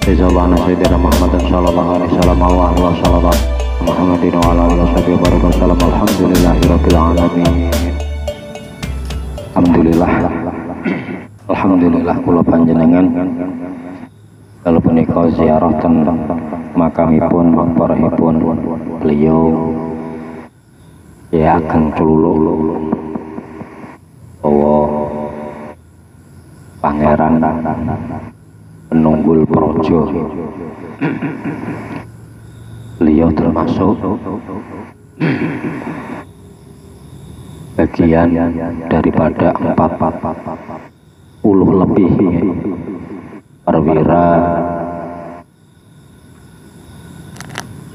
Rizalana Sayyidina Muhammad sallallahu alaihi wasallam wa sallallahu Muhammadin wa ala alihi wasallam. Alhamdulillahirabbil alamin. Alhamdulillah kula panjenengan kalau punika ziarah ten makamipun maqbarahipun beliau ya akan kelulu bahwa Pangeran Penunggul Projo. Beliau termasuk bagian daripada 40 lebih perwira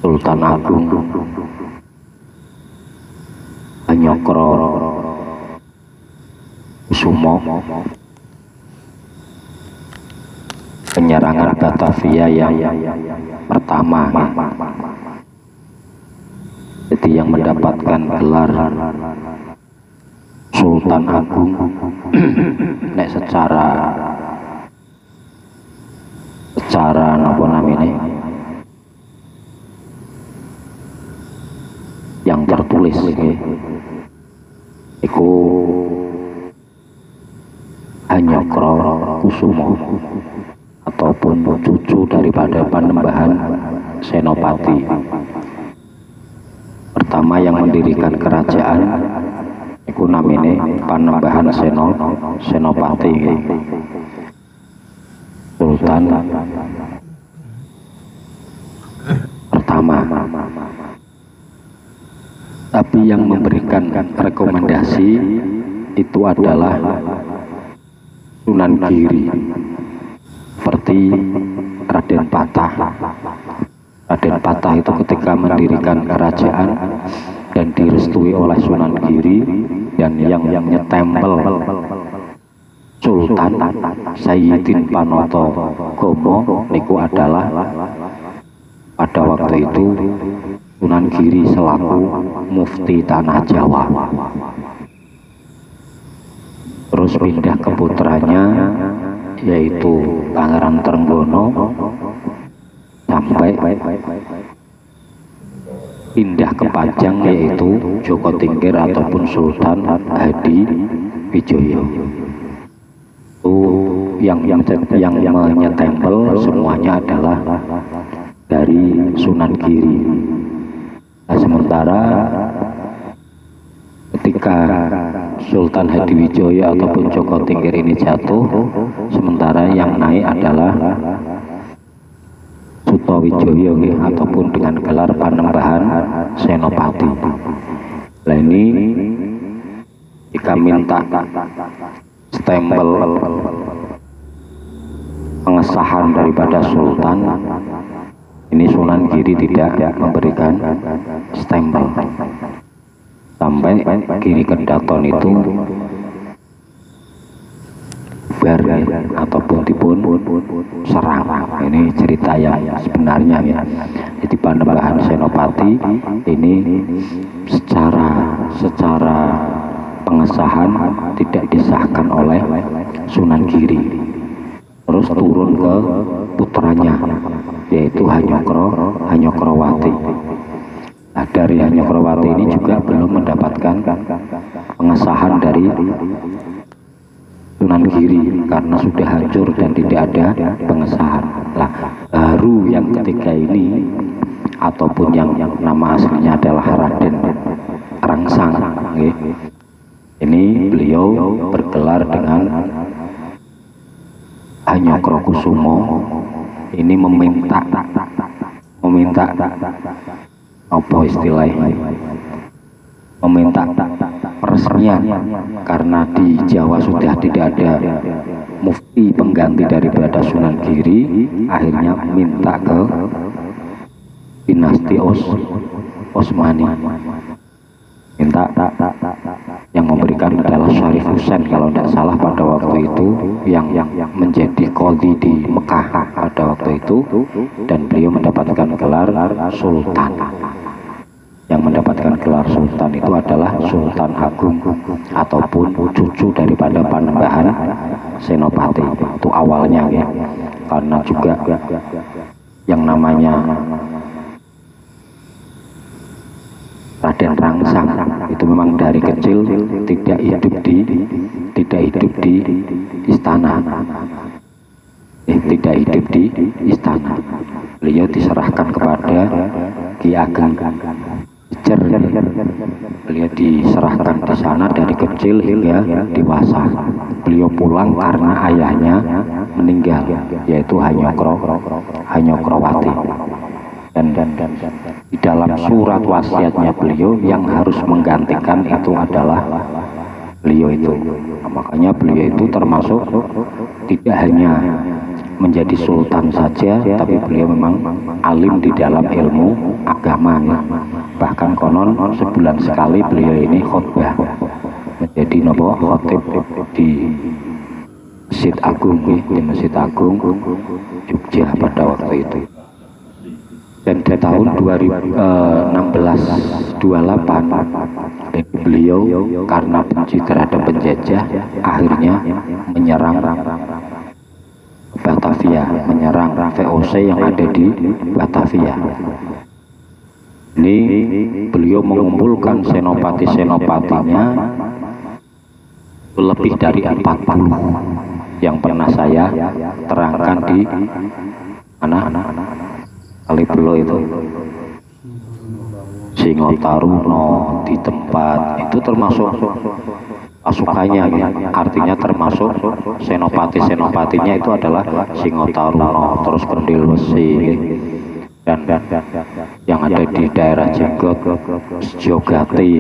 Sultan Agung Hanyokro Kusumo penyerangan Batavia yang pertama, jadi yang mendapatkan gelar Sultan Agung nek secara apa namanya yang tertulis iku Hanyokro Kusumo ataupun cucu daripada Panembahan Senopati pertama yang mendirikan kerajaan iku namine Panembahan Senopati Sultan pertama. Tapi yang memberikan rekomendasi itu adalah Sunan Giri seperti Raden Patah. Raden Patah itu ketika mendirikan kerajaan dan direstui oleh Sunan Giri, dan yang nyetempel Sultan Sayyidin Panoto Gomo niku adalah pada waktu itu Sunan Giri selaku mufti tanah Jawa. Terus pindah ke putranya yaitu Pangeran Trenggono sampai pindah ke Pajang yaitu Joko Tingkir ataupun Sultan Hadi Wijoyo. Yang menyetempel semuanya adalah dari Sunan Giri. Nah, sementara ketika Sultan Hadiwijoyo ataupun Joko Tingkir ini jatuh, sementara yang naik adalah Sutowijoyo ataupun dengan gelar Panembahan Senopati. Nah ini jika minta stempel pengesahan daripada Sultan, ini Sunan Giri tidak memberikan stempel. Sampai Giri Kedaton itu bar ataupun dipun serang. Ini cerita yang sebenarnya ya. Jadi Panembahan Senopati ini secara pengesahan tidak disahkan oleh Sunan Giri. Terus turun ke putranya yaitu Hanyokrowati. Nah, dari Hanyokrowati ini juga belum mendapatkan pengesahan dari Sunan Giri karena sudah hancur dan tidak ada pengesahan. Nah, baru yang ketiga ini ataupun yang nama aslinya adalah Raden Rangsang. Ini beliau bergelar dengan Hanyokro Kusumo. Ini meminta apa istilahnya, meminta peresmian karena di Jawa sudah tidak ada mufti pengganti daripada Sunan Giri. Akhirnya minta ke dinasti Osmani, minta yang memberikan adalah Syarif Husain kalau tidak salah pada waktu itu, yang menjadi qadhi di Mekah pada waktu itu, dan beliau mendapatkan gelar Sultan. Yang mendapatkan gelar gelar sultan itu adalah Sultan Agung ataupun cucu daripada Panembahan Senopati. Itu awalnya ya. Karena juga yang namanya Raden Rangsang itu memang dari kecil tidak hidup di istana. Tidak hidup di istana. Beliau diserahkan kepada Ki Ageng Ijer. Beliau diserahkan di sana dari kecil hingga dewasa. Beliau pulang karena ayahnya meninggal, yaitu Hanyokrowati. Dan di dalam surat wasiatnya beliau yang harus menggantikan itu adalah beliau itu. Nah, makanya beliau itu termasuk tidak hanya menjadi sultan saja, tapi beliau memang alim di dalam ilmu agama ya. Bahkan konon sebulan sekali beliau ini khotbah menjadi khotib di Masjid Agung ya, di Masjid Agung Jogja pada waktu itu. Dan di tahun 1628 beliau karena benci terhadap penjajah akhirnya menyerang Batavia, menyerang VOC yang ada di Batavia. Ini beliau mengumpulkan senopati-senopatinya lebih dari 40 yang pernah saya terangkan di mana Kalibelo itu, Singotaruno di tempat itu termasuk pasukannya ya. Artinya termasuk senopati-senopatinya itu adalah Singotaruno, terus Kendil Wesi dan yang ada di daerah Jenggot, Jogati.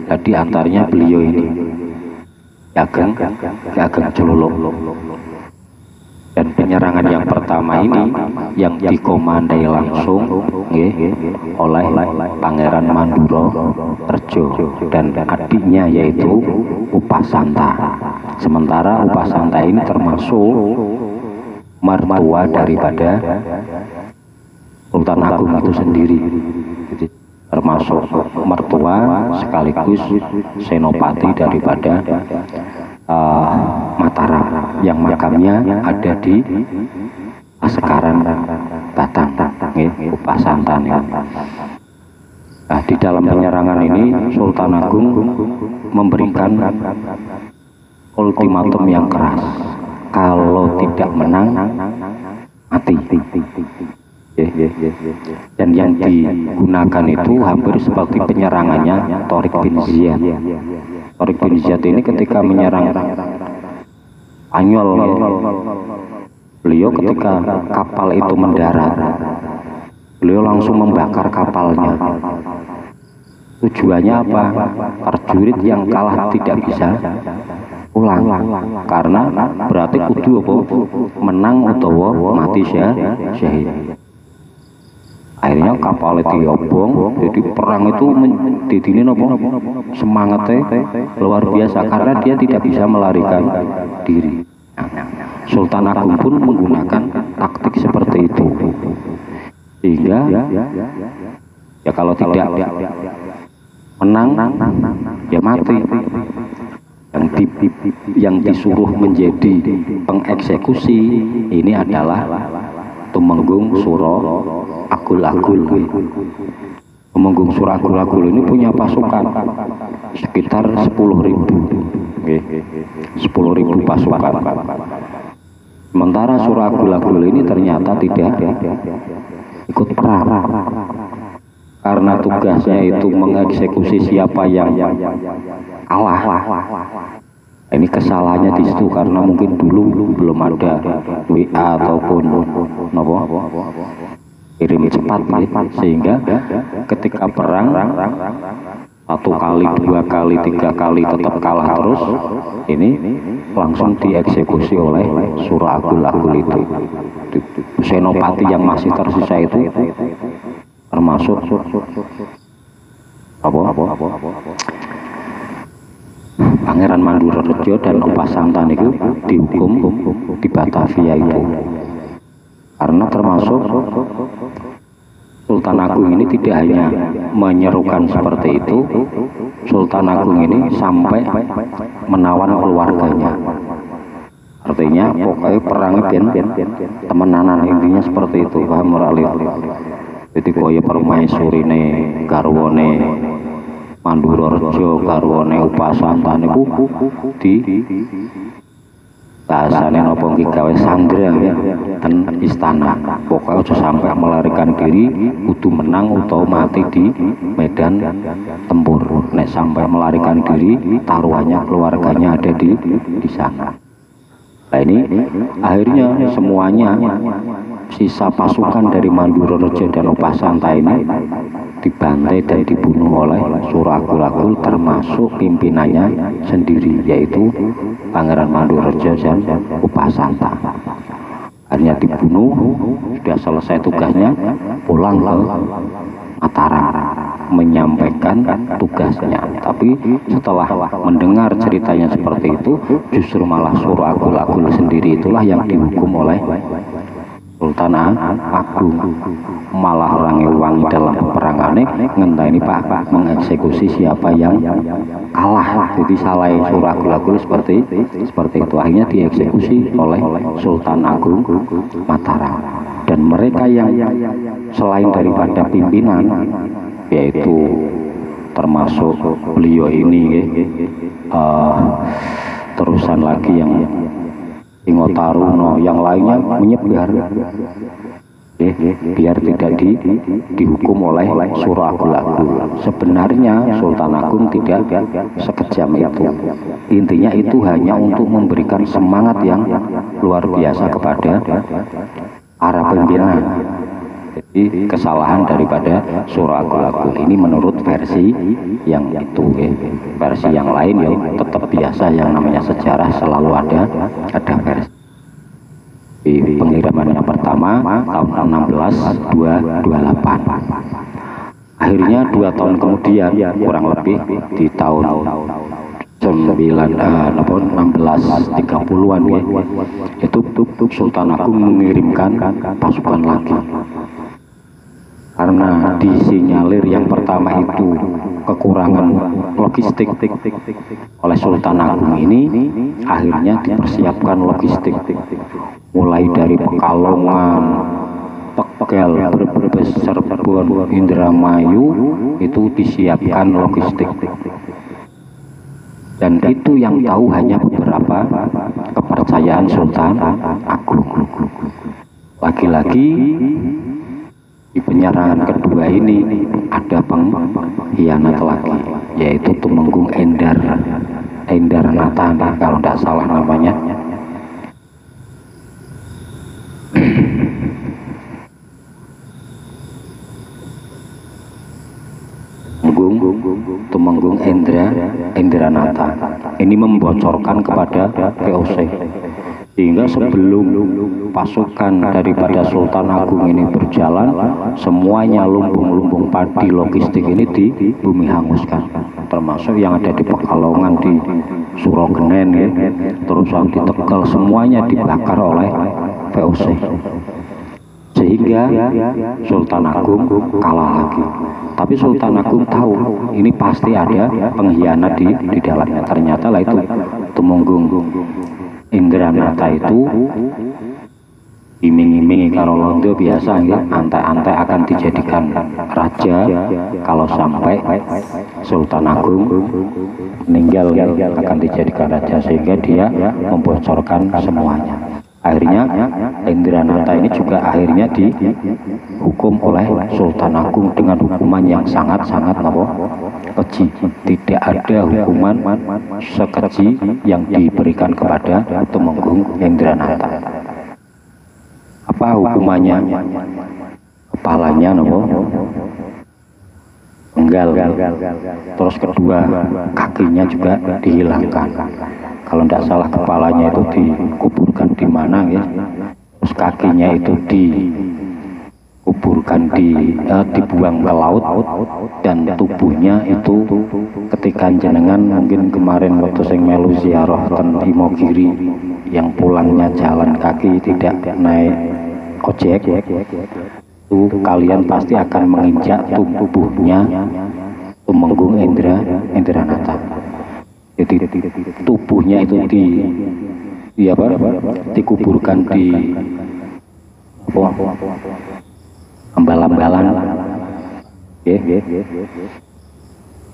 Di antaranya beliau ini Ki Ageng Cululuk. Dan penyerangan yang pertama ini yang dikomandai langsung oleh Pangeran Manduro Rejo dan adiknya yaitu Upasanta. Sementara Upasanta ini termasuk mertua daripada Sultan Agung itu sendiri. Jadi, termasuk mertua sekaligus senopati daripada Mataram yang makamnya ada di Pasegaran Batang, Upasantan. Nah, di dalam penyerangan ini Sultan Agung memberikan ultimatum yang keras, kalau tidak menang mati. Dan yang digunakan itu hampir seperti penyerangannya Torik bin Ziyad. Torik bin Ziyad ini ketika menyerang Spanyol, beliau ketika kapal itu mendarat, beliau langsung membakar kapalnya. Tujuannya apa? Prajurit yang kalah tidak bisa pulang, karena berarti kudu apa? Menang utawa mati syahid. Akhirnya kapal itu diobong, jadi perang itu didini semangatnya luar biasa karena dia tidak bisa melarikan diri. Sultan Agung pun menggunakan taktik seperti itu, sehingga ya kalau tidak menang ya mati. Yang disuruh menjadi pengeksekusi ini adalah Tumenggung Suro Agul-Agul. Tumenggung Suro Agul-Agul ini punya pasukan sekitar 10.000, 10.000 pasukan. Sementara Suro Agul-Agul ini ternyata tidak ikut perang karena tugasnya itu mengeksekusi siapa yang kalah. Ini kesalahannya di situ karena mungkin dulu belum ada WA ataupun kirim cepat, sehingga ketika perang 1 kali, 2 kali, 3 kali tetap kalah terus, ini langsung dieksekusi oleh Suro Agul-Agul itu. Senopati yang masih tersisa itu termasuk Pangeran Manduro Rejo dan Upasantan itu dihukum di Batavia itu karena termasuk Sultan Agung ini tidak hanya menyerukan seperti itu, Sultan Agung ini sampai menawan keluarganya. Artinya pokoknya perangnya temenanan, intinya seperti itu, paham moralin. Jadi kaya permaisurine garwane Mandura Rejo garwane Upasanta niku di bahasane napa nggih gawe sanggeng ten istana. Pokoknya aja sampai melarikan diri, kudu menang utawa mati di medan tempur. Nek sampai melarikan diri, taruhannya keluarganya ada di sana. Nah ini akhirnya semuanya sisa pasukan dari Mandura Rejo dan Upasanta ini dibantai dan dibunuh oleh Suragul-agul, termasuk pimpinannya sendiri, yaitu Pangeran Mandura Rejo dan Upasanta. Akhirnya dibunuh, sudah selesai tugasnya, pulang ke Mataram menyampaikan tugasnya. Tapi setelah mendengar ceritanya seperti itu, justru malah Suragul-agul sendiri itulah yang dihukum oleh Sultan Agung. Malah orang wangi dalam peperangannya ngenteni Pak mengeksekusi siapa yang kalah. Jadi salah Suragul-agul seperti itu, akhirnya dieksekusi oleh Sultan Agung Mataram. Dan mereka yang selain daripada pimpinan, yaitu termasuk beliau ini terusan lagi yang Ingotaruno, yang lainnya menyebar biar tidak dihukum oleh Suragul-agul. Sebenarnya Sultan Agung tidak sekejam itu. Intinya itu hanya untuk memberikan semangat yang luar biasa kepada para pimpinan. Jadi kesalahan daripada Suragul-agul ini menurut versi yang itu, versi yang lain ya tetap biasa, yang namanya sejarah selalu ada versi. Di pengiriman yang pertama tahun 16228. Akhirnya 2 tahun kemudian, kurang lebih di tahun 1630-an ya, itu Sultan Agung mengirimkan pasukan lagi. Karena disinyalir yang pertama itu kekurangan logistik oleh Sultan Agung ini, akhirnya dipersiapkan logistik. Mulai dari Pekalongan, Tegal, Brebes, Cirebon, Indramayu, itu disiapkan logistik. Dan itu yang tahu hanya beberapa kepercayaan Sultan Agung. Lagi-lagi di penyerangan kedua ini ada pengkhianat lagi, yaitu Tumenggung Endarnata kalau tidak salah namanya. Tumenggung Endranata ini membocorkan kepada VOC, sehingga sebelum pasukan daripada Sultan Agung ini berjalan, semuanya lumbung-lumbung padi logistik ini di bumi hanguskan, termasuk yang ada di Pekalongan, di Surogenen ya, terus yang di Tegal, semuanya dibakar oleh VOC, sehingga Sultan Agung kalah lagi. Tapi Sultan Agung tahu ini pasti ada pengkhianat di dalamnya. Ternyata lah itu Tumenggung Endranata itu iming-imingi karo londo biasa ya, antek-antek akan dijadikan raja kalau sampai Sultan Agung meninggal, akan dijadikan raja, sehingga dia membocorkan semuanya. Akhirnya Endranata ini juga akhirnya dihukum oleh Sultan Agung dengan hukuman yang sangat-sangat keji. Tidak ada hukuman sekeji yang diberikan kepada Tumenggung Endranata. Apa hukumannya? Kepalanya penggal, terus kedua kakinya juga dihilangkan. Kalau tidak salah kepalanya itu dikuburkan di mana ya, terus kakinya itu dikuburkan dibuang ke laut, dan tubuhnya itu ketika jenengan mungkin kemarin waktu sing melu ziarah ten Imogiri yang pulangnya jalan kaki tidak naik ojek, itu kalian pasti akan menginjak tubuhnya Tumenggung Indranata. Jadi tubuhnya itu dikuburkan di ambalan-ambalan,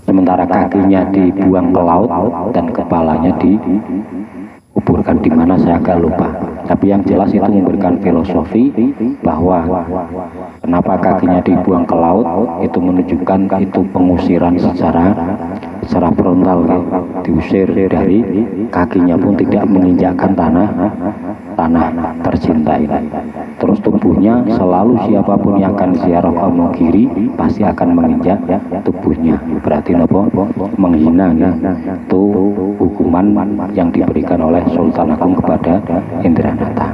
sementara kakinya dibuang ke laut dan kepalanya dikuburkan di mana saya agak lupa. Tapi yang jelas itu memberikan filosofi bahwa kenapa kakinya dibuang ke laut, itu menunjukkan itu pengusiran secara frontal, diusir dari kakinya pun tidak menginjakkan tanah tercinta ini. Terus tubuhnya selalu siapapun yang akan ziarah ke Wonogiri pasti akan menginjak tubuhnya. Berarti nopo menghina ya. Itu hukuman yang diberikan oleh Sultan Agung kepada Indranata.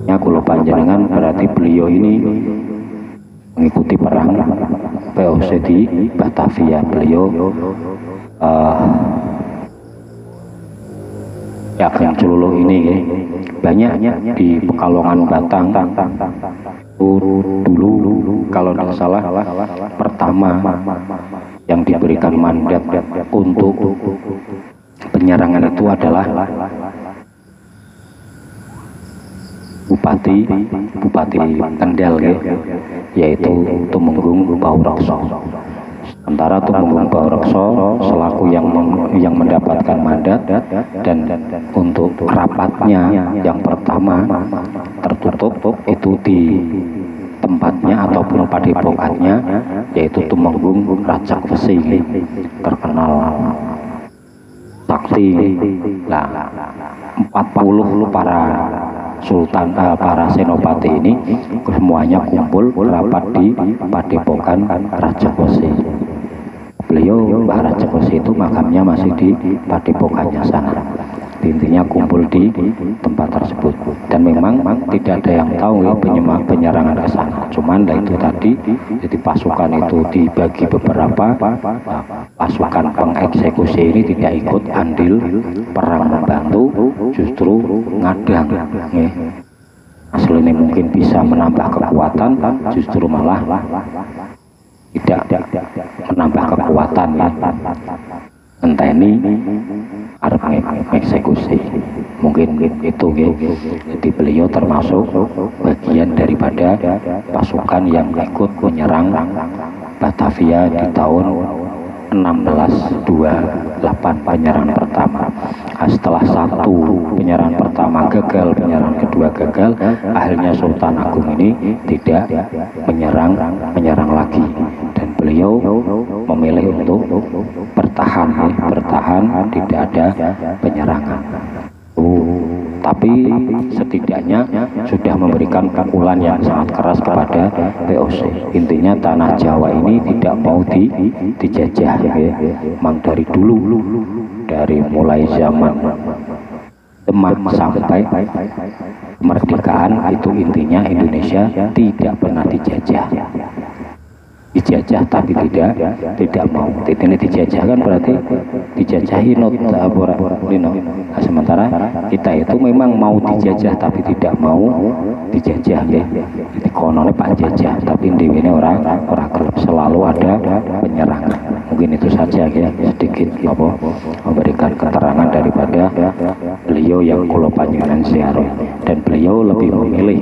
Ya kula panjenengan berarti beliau ini mengikuti perang VOC di Batavia. Beliau Ageng Cululuh ini banyak di Pekalongan Batang. Dulu kalau tidak salah pertama yang diberikan mandat untuk penyerangan itu adalah Bupati Kendal yaitu Tumenggung Baurekso. Sementara Tumenggung Baurekso selaku yang mendapatkan mandat dan untuk rapatnya yang pertama tertutup itu di tempatnya ataupun padepokatnya yaitu Tumenggung Rajak Wesi, terkenal sakti. Nah, 40 para sultan para senopati ini semuanya kumpul rapat di padepokan Rajak Wesi. Beliau Mbah Rajak Wesi itu makamnya masih di padepokannya sana. Intinya kumpul di tempat tersebut dan memang tidak ada yang tahu penyerangan ke sana. Cuman itu tadi, jadi pasukan itu dibagi beberapa. Pasukan pengeksekusi ini tidak ikut andil perang membantu, justru ngadang. Aslinya mungkin bisa menambah kekuatan, justru malah tidak menambah kekuatan. Enteni arep eksekusi mungkin itu jadi beliau termasuk bagian daripada pasukan yang ikut menyerang Batavia di tahun 1628 penyerangan pertama. Setelah satu penyerangan pertama gagal, penyerangan kedua gagal, akhirnya Sultan Agung ini tidak menyerang lagi dan beliau memilih untuk bertahan, tidak ada penyerangan. Tapi setidaknya sudah memberikan pukulan yang sangat keras kepada VOC. Intinya tanah Jawa ini tidak mau dijajah memang dari dulu, dari mulai zaman Demak sampai kemerdekaan itu intinya Indonesia tidak pernah dijajah tapi tidak mau. Ini dijajah kan berarti dijajahi sementara kita itu memang mau dijajah tapi tidak mau dijajah ya. Jadi kononnya Pak jajah tapi ini orang gelap, selalu ada penyerangan. Mungkin itu saja ya, sedikit memberikan keterangan daripada beliau yang kula panjenengan ziarah. Dan beliau lebih memilih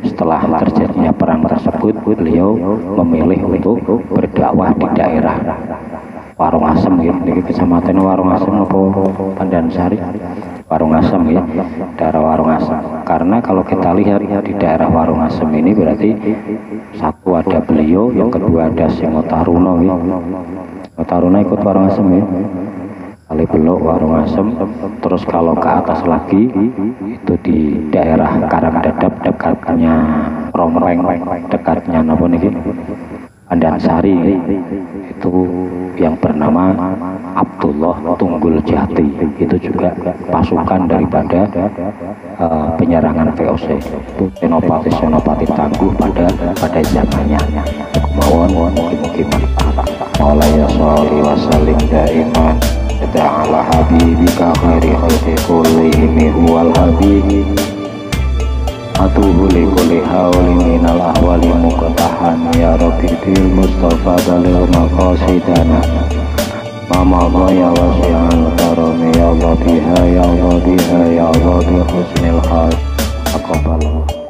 setelah terjadinya perang tersebut, beliau memilih untuk berdakwah di daerah Warung Asem ya, ini kecamatan Warung Asem apa Pandansari, Warung Asem ya, daerah Warung Asem. Karena kalau kita lihat di daerah Warung Asem ini berarti satu ada beliau, yang kedua ada Singotaruna ya. Singotaruna ikut Warung Asem ya. Kali Belok, Warung Asem, terus kalau ke atas lagi itu di daerah Karangdadap dekatnya Rompeng, dekatnya napa niki Pandansari, itu yang bernama Abdullah Tunggul Jati, itu juga pasukan daripada penyerangan VOC. Itu senopati tangguh pada zamannya. Mohon mungkin Maulaya sholli wa sallim daiman ala habibika khairi khalqi kullihim huwal habib atuhu li kulli haulin minal ahwali muqtahan ya rabbi bil mustafa balil maqasidana mama ya wasi'al karami ya Allah biha ya Allah biha ya Allah bi husnil khas aqbal